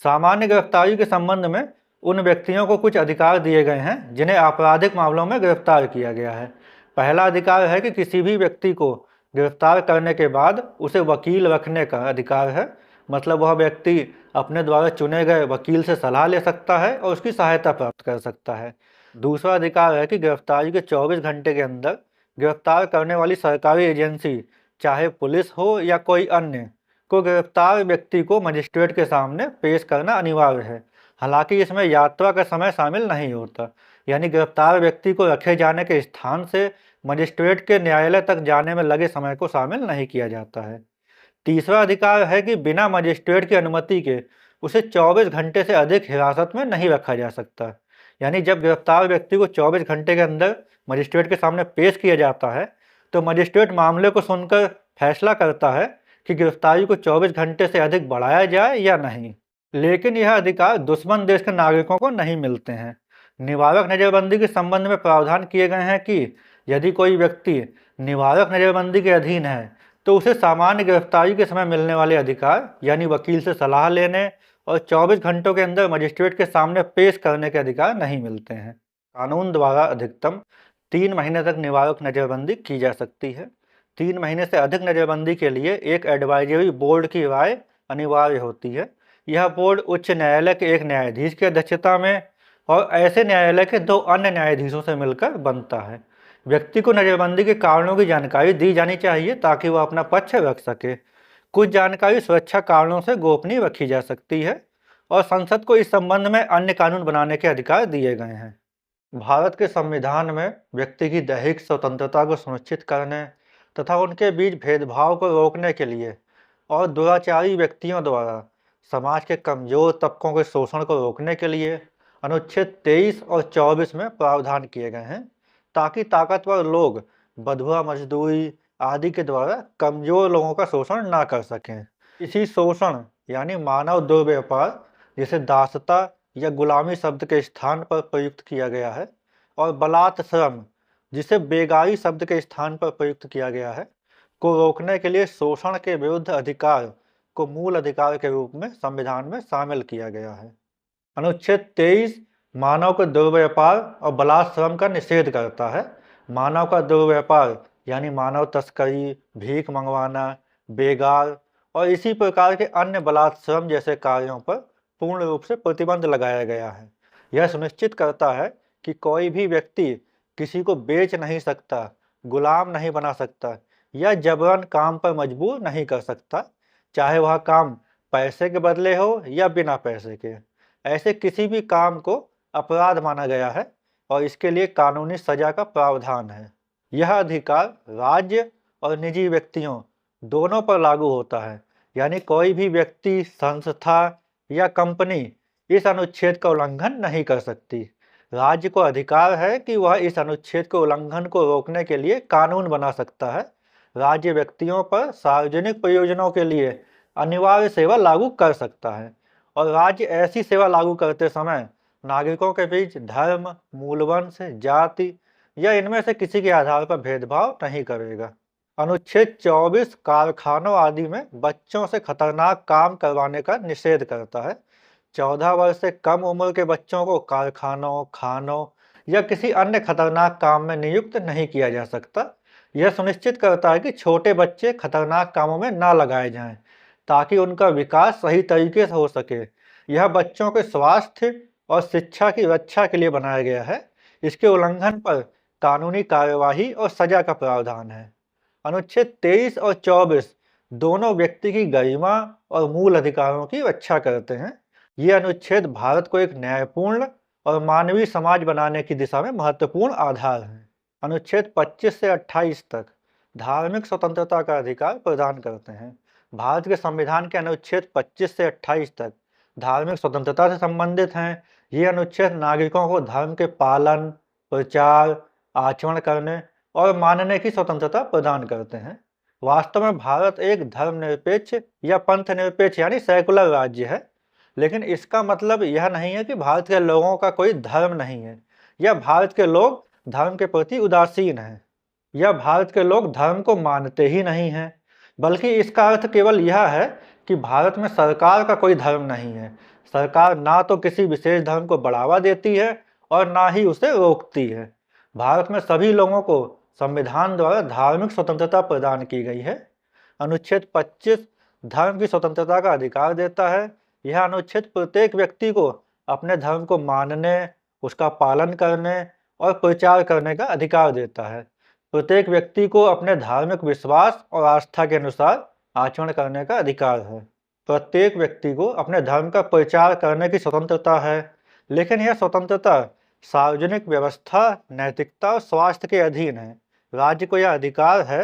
सामान्य गिरफ्तारी के संबंध में उन व्यक्तियों को कुछ अधिकार दिए गए हैं जिन्हें आपराधिक मामलों में गिरफ्तार किया गया है। पहला अधिकार है कि किसी भी व्यक्ति को गिरफ्तार करने के बाद उसे वकील रखने का अधिकार है, मतलब वह व्यक्ति अपने द्वारा चुने गए वकील से सलाह ले सकता है और उसकी सहायता प्राप्त कर सकता है। दूसरा अधिकार है कि गिरफ्तारी के 24 घंटे के अंदर गिरफ्तार करने वाली सरकारी एजेंसी, चाहे पुलिस हो या कोई अन्य, को गिरफ्तार व्यक्ति को मजिस्ट्रेट के सामने पेश करना अनिवार्य है। हालांकि इसमें यात्रा का समय शामिल नहीं होता, यानी गिरफ्तार व्यक्ति को रखे जाने के स्थान से मजिस्ट्रेट के न्यायालय तक जाने में लगे समय को शामिल नहीं किया जाता है। तीसरा अधिकार है कि बिना मजिस्ट्रेट की अनुमति के उसे 24 घंटे से अधिक हिरासत में नहीं रखा जा सकता, यानी जब गिरफ्तार व्यक्ति को 24 घंटे के अंदर मजिस्ट्रेट के सामने पेश किया जाता है तो मजिस्ट्रेट मामले को सुनकर फैसला करता है कि गिरफ्तारी को 24 घंटे से अधिक बढ़ाया जाए या नहीं। लेकिन यह अधिकार दुश्मन देश के नागरिकों को नहीं मिलते हैं। निवारक नज़रबंदी के संबंध में प्रावधान किए गए हैं कि यदि कोई व्यक्ति निवारक नज़रबंदी के अधीन है तो उसे सामान्य गिरफ्तारी के समय मिलने वाले अधिकार यानी वकील से सलाह लेने और 24 घंटों के अंदर मजिस्ट्रेट के सामने पेश करने के अधिकार नहीं मिलते हैं। कानून द्वारा अधिकतम 3 महीने तक निवारक नज़रबंदी की जा सकती है। 3 महीने से अधिक नज़रबंदी के लिए एक एडवाइजरी बोर्ड की राय अनिवार्य होती है। यह बोर्ड उच्च न्यायालय के एक न्यायाधीश की अध्यक्षता में और ऐसे न्यायालय के 2 अन्य न्यायाधीशों से मिलकर बनता है। व्यक्ति को नज़रबंदी के कारणों की जानकारी दी जानी चाहिए ताकि वह अपना पक्ष रख सके। कुछ जानकारी सुरक्षा कारणों से गोपनीय रखी जा सकती है और संसद को इस संबंध में अन्य कानून बनाने के अधिकार दिए गए हैं। भारत के संविधान में व्यक्ति की दैहिक स्वतंत्रता को सुनिश्चित करने तथा उनके बीच भेदभाव को रोकने के लिए और दुराचारी व्यक्तियों द्वारा समाज के कमजोर तबकों के शोषण को रोकने के लिए अनुच्छेद 23 और 24 में प्रावधान किए गए हैं ताकि ताकतवर लोग बंधुआ मजदूरी आदि के द्वारा कमजोर लोगों का शोषण ना कर सकें। इसी शोषण यानी मानव दुर्व्यापार, जिसे दासता या गुलामी शब्द के स्थान पर प्रयुक्त किया गया है, और बलात् श्रम, जिसे बेगारी शब्द के स्थान पर प्रयुक्त किया गया है, को रोकने के लिए शोषण के विरुद्ध अधिकार को मूल अधिकार के रूप में संविधान में शामिल किया गया है। अनुच्छेद 23 मानव के दुर्व्यापार और बलात् श्रम का निषेध करता है। मानव का दुर्व्यापार यानी मानव तस्करी, भीख मंगवाना, बेगार और इसी प्रकार के अन्य बलात् श्रम जैसे कार्यों पर पूर्ण रूप से प्रतिबंध लगाया गया है। यह सुनिश्चित करता है कि कोई भी व्यक्ति किसी को बेच नहीं सकता, गुलाम नहीं बना सकता या जबरन काम पर मजबूर नहीं कर सकता, चाहे वह काम पैसे के बदले हो या बिना पैसे के। ऐसे किसी भी काम को अपराध माना गया है और इसके लिए कानूनी सजा का प्रावधान है। यह अधिकार राज्य और निजी व्यक्तियों दोनों पर लागू होता है, यानी कोई भी व्यक्ति, संस्था या कंपनी इस अनुच्छेद का उल्लंघन नहीं कर सकती। राज्य को अधिकार है कि वह इस अनुच्छेद के उल्लंघन को रोकने के लिए कानून बना सकता है। राज्य व्यक्तियों पर सार्वजनिक प्रयोजनों के लिए अनिवार्य सेवा लागू कर सकता है और राज्य ऐसी सेवा लागू करते समय नागरिकों के बीच धर्म, मूलवंश, जाति या इनमें से किसी के आधार पर भेदभाव नहीं करेगा। अनुच्छेद 24 कारखानों आदि में बच्चों से खतरनाक काम करवाने का निषेध करता है। 14 वर्ष से कम उम्र के बच्चों को कारखानों, खानों या किसी अन्य खतरनाक काम में नियुक्त नहीं किया जा सकता। यह सुनिश्चित करता है कि छोटे बच्चे खतरनाक कामों में ना लगाए जाएं, ताकि उनका विकास सही तरीके से हो सके। यह बच्चों के स्वास्थ्य और शिक्षा की रक्षा के लिए बनाया गया है। इसके उल्लंघन पर कानूनी कार्यवाही और सजा का प्रावधान है। अनुच्छेद 23 और 24 दोनों व्यक्ति की गरिमा और मूल अधिकारों की रक्षा करते हैं। ये अनुच्छेद भारत को एक न्यायपूर्ण और मानवीय समाज बनाने की दिशा में महत्वपूर्ण आधार है। अनुच्छेद 25 से 28 तक धार्मिक स्वतंत्रता का अधिकार प्रदान करते हैं। भारत के संविधान के अनुच्छेद 25 से 28 तक धार्मिक स्वतंत्रता से संबंधित हैं। ये अनुच्छेद नागरिकों को धर्म के पालन, प्रचार, आचरण करने और मानने की स्वतंत्रता प्रदान करते हैं। वास्तव में भारत एक धर्मनिरपेक्ष या पंथ निरपेक्ष यानी सेकुलर राज्य है, लेकिन इसका मतलब यह नहीं है कि भारत के लोगों का कोई धर्म नहीं है या भारत के लोग धर्म के प्रति उदासीन हैं या भारत के लोग धर्म को मानते ही नहीं हैं, बल्कि इसका अर्थ केवल यह है कि भारत में सरकार का कोई धर्म नहीं है। सरकार ना तो किसी विशेष धर्म को बढ़ावा देती है और ना ही उसे रोकती है। भारत में सभी लोगों को संविधान द्वारा धार्मिक स्वतंत्रता प्रदान की गई है। अनुच्छेद 25 धर्म की स्वतंत्रता का अधिकार देता है। यह अनुच्छेद प्रत्येक व्यक्ति को अपने धर्म को मानने, उसका पालन करने और प्रचार करने का अधिकार देता है। प्रत्येक व्यक्ति को अपने धार्मिक विश्वास और आस्था के अनुसार आचरण करने का अधिकार है। प्रत्येक व्यक्ति को अपने धर्म का प्रचार करने की स्वतंत्रता है, लेकिन यह स्वतंत्रता सार्वजनिक व्यवस्था, नैतिकता और स्वास्थ्य के अधीन है। राज्य को यह अधिकार है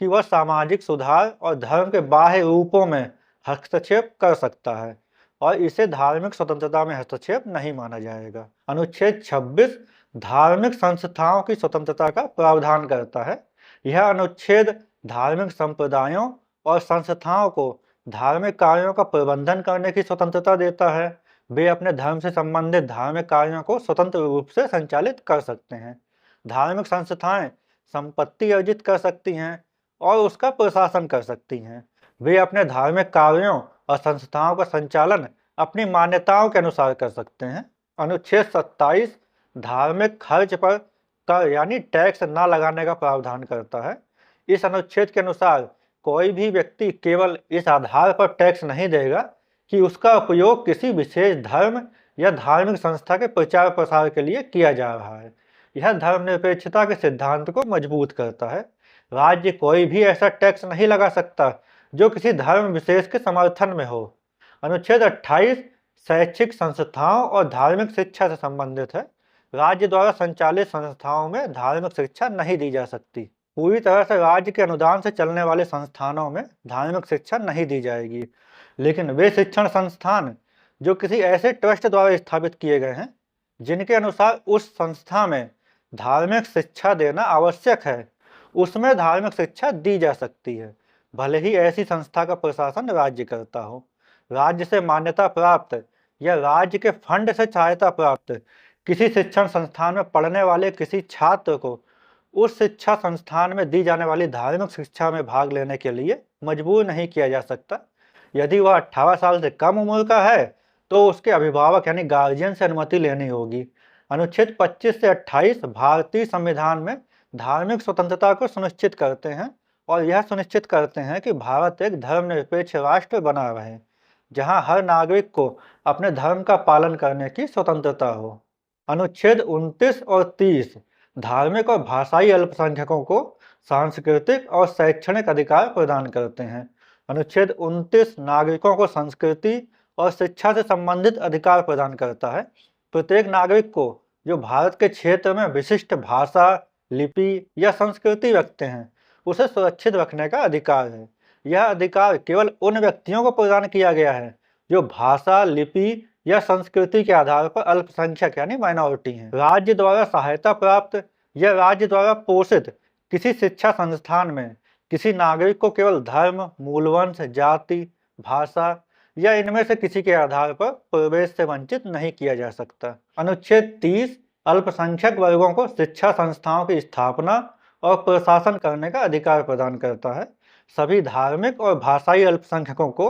कि वह सामाजिक सुधार और धर्म के बाह्य रूपों में हस्तक्षेप कर सकता है और इसे धार्मिक स्वतंत्रता में हस्तक्षेप नहीं माना जाएगा। अनुच्छेद 26 धार्मिक संस्थाओं की स्वतंत्रता का प्रावधान करता है। यह अनुच्छेद धार्मिक संप्रदायों और संस्थाओं को धार्मिक कार्यों का प्रबंधन करने की स्वतंत्रता देता है। वे अपने धर्म से संबंधित धार्मिक कार्यों को स्वतंत्र रूप से संचालित कर सकते हैं। धार्मिक संस्थाएं संपत्ति अर्जित कर सकती हैं और उसका प्रशासन कर सकती हैं। वे अपने धार्मिक कार्यों और संस्थाओं का संचालन अपनी मान्यताओं के अनुसार कर सकते हैं। अनुच्छेद 27 धार्मिक खर्च पर कर यानी टैक्स न लगाने का प्रावधान करता है। इस अनुच्छेद के अनुसार कोई भी व्यक्ति केवल इस आधार पर टैक्स नहीं देगा कि उसका उपयोग किसी विशेष धर्म या धार्मिक संस्था के प्रचार प्रसार के लिए किया जा रहा है। यह धर्मनिरपेक्षता के सिद्धांत को मजबूत करता है। राज्य कोई भी ऐसा टैक्स नहीं लगा सकता जो किसी धर्म विशेष के समर्थन में हो। अनुच्छेद 28 शैक्षिक संस्थाओं और धार्मिक शिक्षा से संबंधित है। राज्य द्वारा संचालित संस्थाओं में धार्मिक शिक्षा नहीं दी जा सकती। पूरी तरह से राज्य के अनुदान से चलने वाले संस्थानों में धार्मिक शिक्षा नहीं दी जाएगी, लेकिन वे शिक्षण संस्थान जो किसी ऐसे ट्रस्ट द्वारा स्थापित किए गए हैं जिनके अनुसार उस संस्था में धार्मिक शिक्षा देना आवश्यक है, उसमें धार्मिक शिक्षा दी जा सकती है, भले ही ऐसी संस्था का प्रशासन राज्य करता हो। राज्य से मान्यता प्राप्त या राज्य के फंड से सहायता प्राप्त किसी शिक्षण संस्थान में पढ़ने वाले किसी छात्र को उस शिक्षा संस्थान में दी जाने वाली धार्मिक शिक्षा में भाग लेने के लिए मजबूर नहीं किया जा सकता। यदि वह 18 साल से कम उम्र का है तो उसके अभिभावक यानी गार्जियन से अनुमति लेनी होगी। अनुच्छेद 25 से 28 भारतीय संविधान में धार्मिक स्वतंत्रता को सुनिश्चित करते हैं और यह सुनिश्चित करते हैं कि भारत एक धर्मनिरपेक्ष राष्ट्र बना रहे। जहां हर नागरिक को अपने धर्म का पालन करने की स्वतंत्रता हो। अनुच्छेद 29 और 30 धार्मिक और भाषाई अल्पसंख्यकों को सांस्कृतिक और शैक्षणिक अधिकार प्रदान करते हैं। अनुच्छेद 29 नागरिकों को संस्कृति और शिक्षा से संबंधित अधिकार प्रदान करता है। प्रत्येक नागरिक को जो भारत के क्षेत्र में विशिष्ट भाषा, लिपि या संस्कृति रखते हैं, उसे सुरक्षित रखने का अधिकार है। यह अधिकार केवल उन व्यक्तियों को प्रदान किया गया है जो भाषा, लिपि या संस्कृति के आधार पर अल्पसंख्यक यानी माइनॉरिटी हैं। राज्य द्वारा सहायता प्राप्त या राज्य द्वारा पोषित किसी शिक्षा संस्थान में किसी नागरिक को केवल धर्म, मूलवंश, जाति, भाषा या इनमें से किसी के आधार पर प्रवेश से वंचित नहीं किया जा सकता। अनुच्छेद 30 अल्पसंख्यक वर्गों को शिक्षा संस्थाओं की स्थापना और प्रशासन करने का अधिकार प्रदान करता है। सभी धार्मिक और भाषाई अल्पसंख्यकों को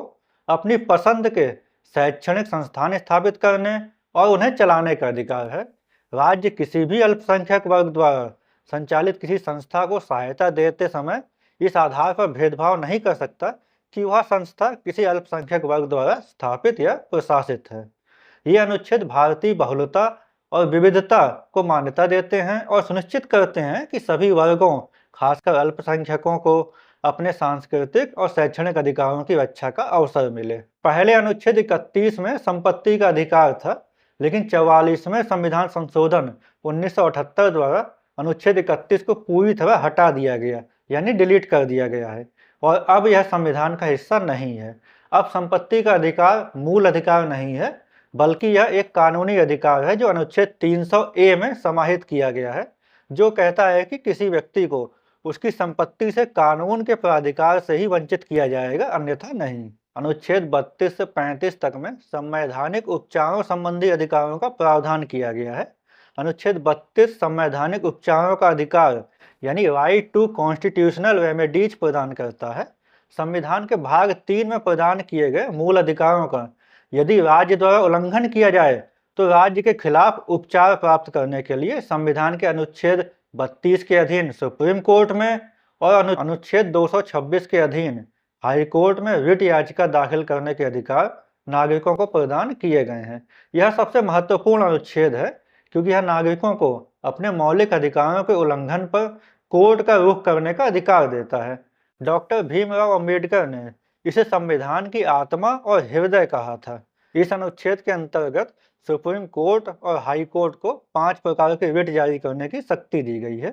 अपनी पसंद के शैक्षणिक संस्थान स्थापित करने और उन्हें चलाने का अधिकार है। राज्य किसी भी अल्पसंख्यक वर्ग द्वारा संचालित किसी संस्था को सहायता देते समय इस आधार पर भेदभाव नहीं कर सकता कि वह संस्था किसी अल्पसंख्यक वर्ग द्वारा स्थापित या प्रशासित है। ये अनुच्छेद भारतीय बहुलता और विविधता को मान्यता देते हैं और सुनिश्चित करते हैं कि सभी वर्गों, खासकर अल्पसंख्यकों को अपने सांस्कृतिक और शैक्षणिक अधिकारों की रक्षा का अवसर मिले। पहले अनुच्छेद 31 में संपत्ति का अधिकार था, लेकिन 44वें संविधान संशोधन 1978 द्वारा अनुच्छेद 31 को पूरी तरह हटा दिया गया, यानी डिलीट कर दिया गया है और अब यह संविधान का हिस्सा नहीं है। अब संपत्ति का अधिकार मूल अधिकार नहीं है, बल्कि यह एक कानूनी अधिकार है जो अनुच्छेद 300A में समाहित किया गया है, जो कहता है कि किसी व्यक्ति को उसकी संपत्ति से कानून के प्राधिकार से ही वंचित किया जाएगा, अन्यथा नहीं। अनुच्छेद 32 से 35 तक में संवैधानिक उपचारों संबंधी अधिकारों का प्रावधान किया गया है। अनुच्छेद 32 संवैधानिक उपचारों का अधिकार यानी राइट टू कॉन्स्टिट्यूशनल रेमेडीज प्रदान करता है। संविधान के भाग 3 में प्रदान किए गए मूल अधिकारों का यदि राज्य द्वारा उल्लंघन किया जाए तो राज्य के खिलाफ उपचार प्राप्त करने के लिए संविधान के अनुच्छेद 32 के अधीन सुप्रीम कोर्ट में और अनुच्छेद 226 के अधीन हाई कोर्ट में रिट याचिका दाखिल करने के अधिकार नागरिकों को प्रदान किए गए हैं। यह सबसे महत्वपूर्ण अनुच्छेद है क्योंकि यह नागरिकों को अपने मौलिक अधिकारों के उल्लंघन पर कोर्ट का रुख करने का अधिकार देता है। डॉक्टर भीमराव अंबेडकर ने इसे संविधान की आत्मा और हृदय कहा था। इस अनुच्छेद के अंतर्गत सुप्रीम कोर्ट और हाई कोर्ट को 5 प्रकार के रिट जारी करने की शक्ति दी गई है।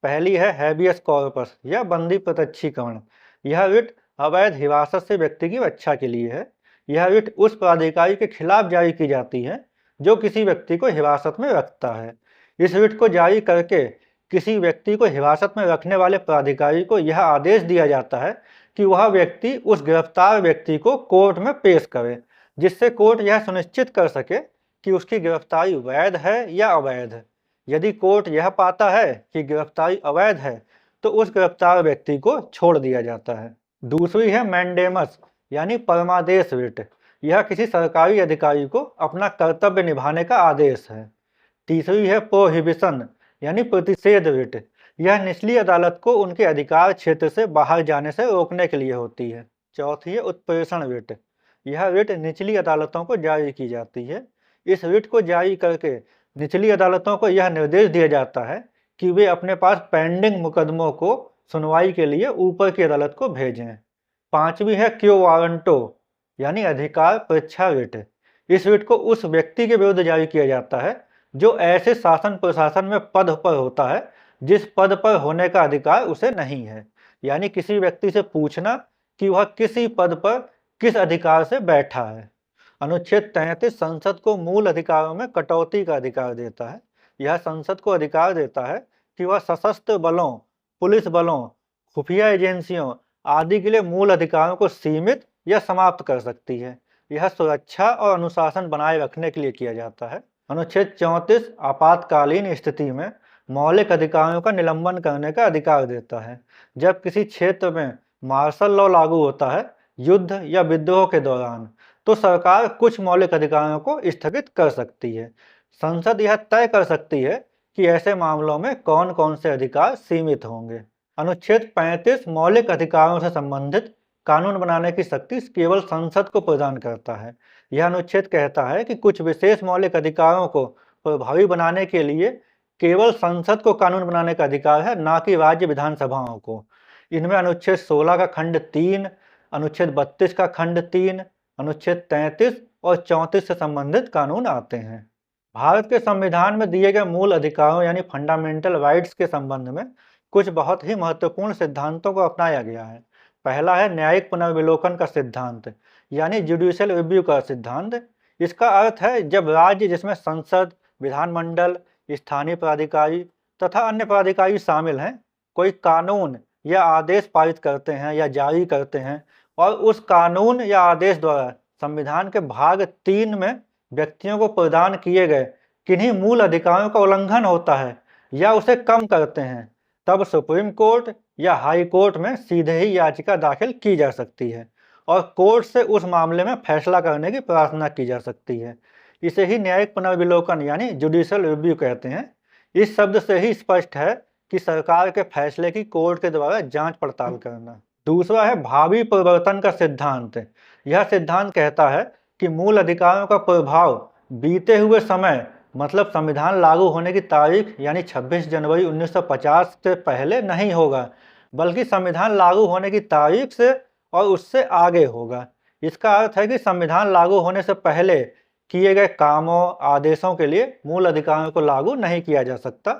पहली है हैबियस कॉर्पस या बंदी प्रत्यक्षीकरण। यह रिट अवैध हिरासत से व्यक्ति की रक्षा के लिए है। यह रिट उस प्राधिकारी के खिलाफ जारी की जाती है जो किसी व्यक्ति को हिरासत में रखता है। इस रिट को जारी करके किसी व्यक्ति को हिरासत में रखने वाले प्राधिकारी को यह आदेश दिया जाता है कि वह व्यक्ति उस गिरफ्तार व्यक्ति को कोर्ट में पेश करे, जिससे कोर्ट यह सुनिश्चित कर सके कि उसकी गिरफ्तारी वैध है या अवैध है। यदि कोर्ट यह पाता है कि गिरफ्तारी अवैध है तो उस गिरफ्तार व्यक्ति को छोड़ दिया जाता है। दूसरी है मैंडेमस यानी परमादेश रिट। यह किसी सरकारी अधिकारी को अपना कर्तव्य निभाने का आदेश है। तीसरी है प्रोहिबिशन यानी प्रतिषेध रिट। यह निचली अदालत को उनके अधिकार क्षेत्र से बाहर जाने से रोकने के लिए होती है। चौथी है उत्प्रेषण रिट। यह रिट निचली अदालतों को जारी की जाती है। इस रिट को जारी करके निचली अदालतों को यह निर्देश दिया जाता है कि वे अपने पास पेंडिंग मुकदमों को सुनवाई के लिए ऊपर की अदालत को भेजें। पांचवी है क्यो वारंटो यानी अधिकार परीक्षा रिट। इस रिट को उस व्यक्ति के विरुद्ध जारी किया जाता है जो ऐसे शासन प्रशासन में पद पर होता है जिस पद पर होने का अधिकार उसे नहीं है, यानी किसी व्यक्ति से पूछना कि वह किसी पद पर किस अधिकार से बैठा है। अनुच्छेद 33 संसद को मूल अधिकारों में कटौती का अधिकार देता है। यह संसद को अधिकार देता है कि वह सशस्त्र बलों, पुलिस बलों, खुफिया एजेंसियों आदि के लिए मूल अधिकारों को सीमित या समाप्त कर सकती है। यह सुरक्षा और अनुशासन बनाए रखने के लिए किया जाता है। अनुच्छेद 34 आपातकालीन स्थिति में मौलिक अधिकारों का निलंबन करने का अधिकार देता है। जब किसी क्षेत्र में मार्शल लॉ लागू होता है युद्ध या विद्रोह के दौरान, तो सरकार कुछ मौलिक अधिकारों को स्थगित कर सकती है। संसद यह तय कर सकती है कि ऐसे मामलों में कौन कौन से अधिकार सीमित होंगे। अनुच्छेद 35 मौलिक अधिकारों से संबंधित कानून बनाने की शक्ति केवल संसद को प्रदान करता है। यह अनुच्छेद कहता है कि कुछ विशेष मौलिक अधिकारों को प्रभावी बनाने के लिए केवल संसद को कानून बनाने का अधिकार है, ना कि राज्य विधानसभाओं को। इनमें अनुच्छेद 16 का खंड 3, अनुच्छेद 32 का खंड 3, अनुच्छेद 33 और 34 से संबंधित कानून आते हैं। भारत के संविधान में दिए गए मूल अधिकारों यानी फंडामेंटल राइट्स के संबंध में कुछ बहुत ही महत्वपूर्ण सिद्धांतों को अपनाया गया है। पहला है न्यायिक पुनर्विलोकन का सिद्धांत यानी जुडिशियल रिव्यू का सिद्धांत। इसका अर्थ है जब राज्य जिसमें संसद, विधानमंडल, स्थानीय प्राधिकारी तथा अन्य प्राधिकारी शामिल हैं, कोई कानून या आदेश पारित करते हैं या जारी करते हैं और उस कानून या आदेश द्वारा संविधान के भाग 3 में व्यक्तियों को प्रदान किए गए किन्हीं मूल अधिकारों का उल्लंघन होता है या उसे कम करते हैं, तब सुप्रीम कोर्ट या हाई कोर्ट में सीधे ही याचिका दाखिल की जा सकती है और कोर्ट से उस मामले में फैसला करने की प्रार्थना की जा सकती है। इसे ही न्यायिक पुनर्विलोकन यानी जुडिशियल रिव्यू कहते हैं। इस शब्द से ही स्पष्ट है कि सरकार के फैसले की कोर्ट के द्वारा जांच पड़ताल करना। दूसरा है भावी परिवर्तन का सिद्धांत। यह सिद्धांत कहता है कि मूल अधिकारों का प्रभाव बीते हुए समय मतलब संविधान लागू होने की तारीख यानी 26 जनवरी 1950 से पहले नहीं होगा, बल्कि संविधान लागू होने की तारीख से और उससे आगे होगा। इसका अर्थ है कि संविधान लागू होने से पहले किए गए कामों, आदेशों के लिए मूल अधिकारों को लागू नहीं किया जा सकता,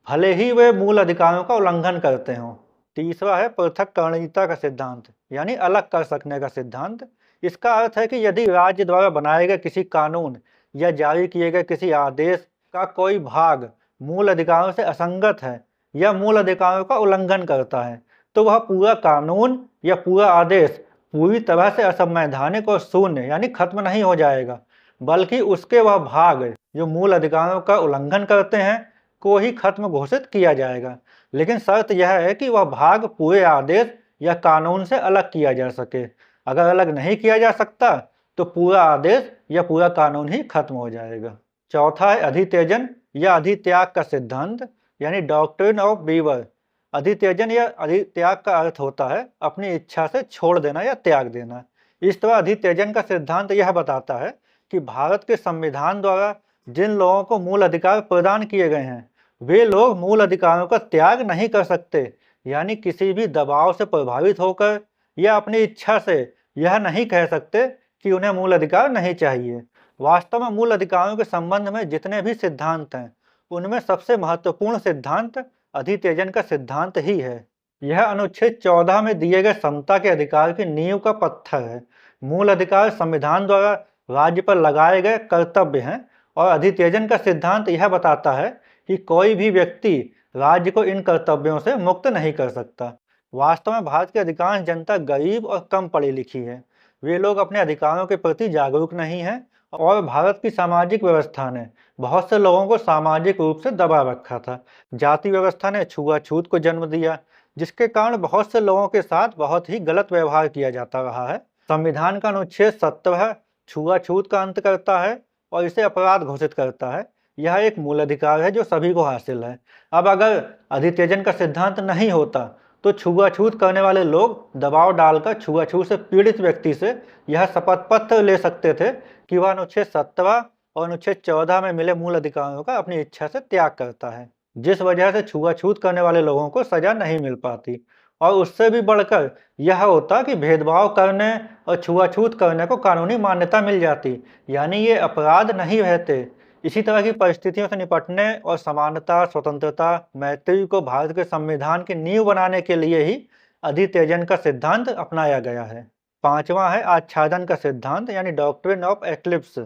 भले ही वे मूल अधिकारों का उल्लंघन करते हों। तीसरा है पृथक्करणीयता का सिद्धांत यानी अलग कर सकने का सिद्धांत। इसका अर्थ है कि यदि राज्य द्वारा बनाए गए किसी कानून या जारी किए गए किसी आदेश का कोई भाग मूल अधिकारों से असंगत है या मूल अधिकारों का उल्लंघन करता है, तो वह पूरा कानून या पूरा आदेश पूरी तरह से असंवैधानिक और शून्य यानी खत्म नहीं हो जाएगा, बल्कि उसके वह भाग जो मूल अधिकारों का उल्लंघन करते हैं को ही खत्म घोषित किया जाएगा। लेकिन शर्त यह है कि वह भाग पूरे आदेश या कानून से अलग किया जा सके। अगर अलग नहीं किया जा सकता तो पूरा आदेश या पूरा कानून ही खत्म हो जाएगा। चौथा है अधित्यजन या अधित्याग का सिद्धांत यानी डॉक्ट्रिन ऑफ वीवर। अधित्यजन या अधित्याग का अर्थ होता है अपनी इच्छा से छोड़ देना या त्याग देना। इस तरह अधित्यजन का सिद्धांत यह बताता है कि भारत के संविधान द्वारा जिन लोगों को मूल अधिकार प्रदान किए गए हैं, वे लोग मूल अधिकारों का त्याग नहीं कर सकते, यानी किसी भी दबाव से प्रभावित होकर या अपनी इच्छा से यह नहीं कह सकते कि उन्हें मूल अधिकार नहीं चाहिए। वास्तव में मूल अधिकारों के संबंध में जितने भी सिद्धांत हैं, उनमें सबसे महत्वपूर्ण सिद्धांत अधित्यजन का सिद्धांत ही है। यह अनुच्छेद 14 में दिए गए समता के अधिकार की नींव का पत्थर है। मूल अधिकार संविधान द्वारा राज्य पर लगाए गए कर्तव्य हैं और अधित्यजन का सिद्धांत यह बताता है कि कोई भी व्यक्ति राज्य को इन कर्तव्यों से मुक्त नहीं कर सकता। वास्तव में भारत की अधिकांश जनता गरीब और कम पढ़ी लिखी है। वे लोग अपने अधिकारों के प्रति जागरूक नहीं हैं और भारत की सामाजिक व्यवस्था ने बहुत से लोगों को सामाजिक रूप से दबा रखा था। जाति व्यवस्था ने छुआछूत को जन्म दिया, जिसके कारण बहुत से लोगों के साथ बहुत ही गलत व्यवहार किया जाता रहा है। संविधान का अनुच्छेद 17 छुआछूत का अंत करता है और इसे अपराध घोषित करता है। यह एक मूल अधिकार है जो सभी को हासिल है। अब अगर अधित्यजन का सिद्धांत नहीं होता तो छुआछूत करने वाले लोग दबाव डालकर छुआछूत से पीड़ित व्यक्ति से यह शपथ पत्र ले सकते थे कि वह अनुच्छेद 17 और अनुच्छेद 14 में मिले मूल अधिकारों का अपनी इच्छा से त्याग करता है, जिस वजह से छुआछूत करने वाले लोगों को सजा नहीं मिल पाती। और उससे भी बढ़कर यह होता कि भेदभाव करने और छुआछूत करने को कानूनी मान्यता मिल जाती, यानी ये अपराध नहीं रहते। इसी तरह की परिस्थितियों से निपटने और समानता, स्वतंत्रता, मैत्री को भारत के संविधान की नींव बनाने के लिए ही अधित्यजन का सिद्धांत अपनाया गया है। पांचवा है आच्छादन का सिद्धांत यानी डॉक्ट्रिन ऑफ एक्लिप्स।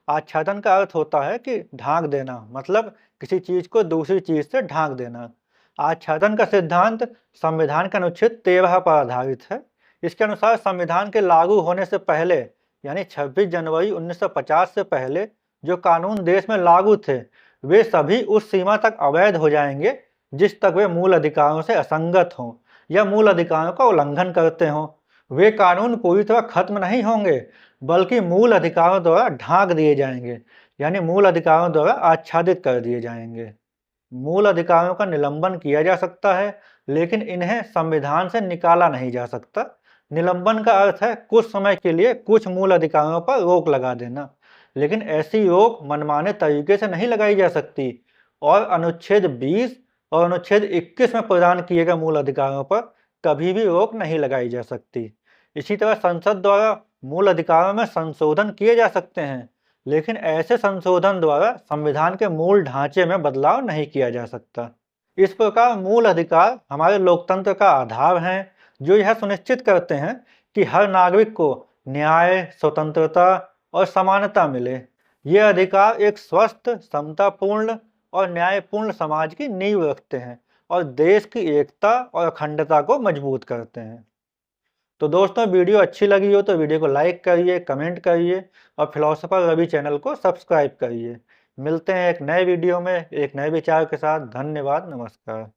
आच्छादन का अर्थ होता है कि ढांक देना, मतलब किसी चीज को दूसरी चीज से ढांक देना। आच्छादन का सिद्धांत संविधान के अनुच्छेद 13 पर आधारित है। इसके अनुसार संविधान के लागू होने से पहले यानी 26 जनवरी 1950 से पहले जो कानून देश में लागू थे, वे सभी उस सीमा तक अवैध हो जाएंगे जिस तक वे मूल अधिकारों से असंगत हों या मूल अधिकारों का उल्लंघन करते हों। वे कानून पूरी तरह खत्म नहीं होंगे, बल्कि मूल अधिकारों द्वारा ढांक दिए जाएंगे, यानी मूल अधिकारों द्वारा आच्छादित कर दिए जाएंगे। मूल अधिकारों का निलंबन किया जा सकता है, लेकिन इन्हें संविधान से निकाला नहीं जा सकता। निलंबन का अर्थ है कुछ समय के लिए कुछ मूल अधिकारों पर रोक लगा देना, लेकिन ऐसी रोक मनमाने तरीके से नहीं लगाई जा सकती और अनुच्छेद 20 और अनुच्छेद 21 में प्रदान किए गए मूल अधिकारों पर कभी भी रोक नहीं लगाई जा सकती। इसी तरह संसद द्वारा मूल अधिकारों में संशोधन किए जा सकते हैं, लेकिन ऐसे संशोधन द्वारा संविधान के मूल ढांचे में बदलाव नहीं किया जा सकता। इस प्रकार मूल अधिकार हमारे लोकतंत्र का आधार हैं, जो यह सुनिश्चित करते हैं कि हर नागरिक को न्याय, स्वतंत्रता और समानता मिले। ये अधिकार एक स्वस्थ, समतापूर्ण और न्यायपूर्ण समाज की नींव रखते हैं और देश की एकता और अखंडता को मजबूत करते हैं। तो दोस्तों, वीडियो अच्छी लगी हो तो वीडियो को लाइक करिए, कमेंट करिए और फिलोसोफर रवि चैनल को सब्सक्राइब करिए। मिलते हैं एक नए वीडियो में एक नए विचार के साथ। धन्यवाद, नमस्कार।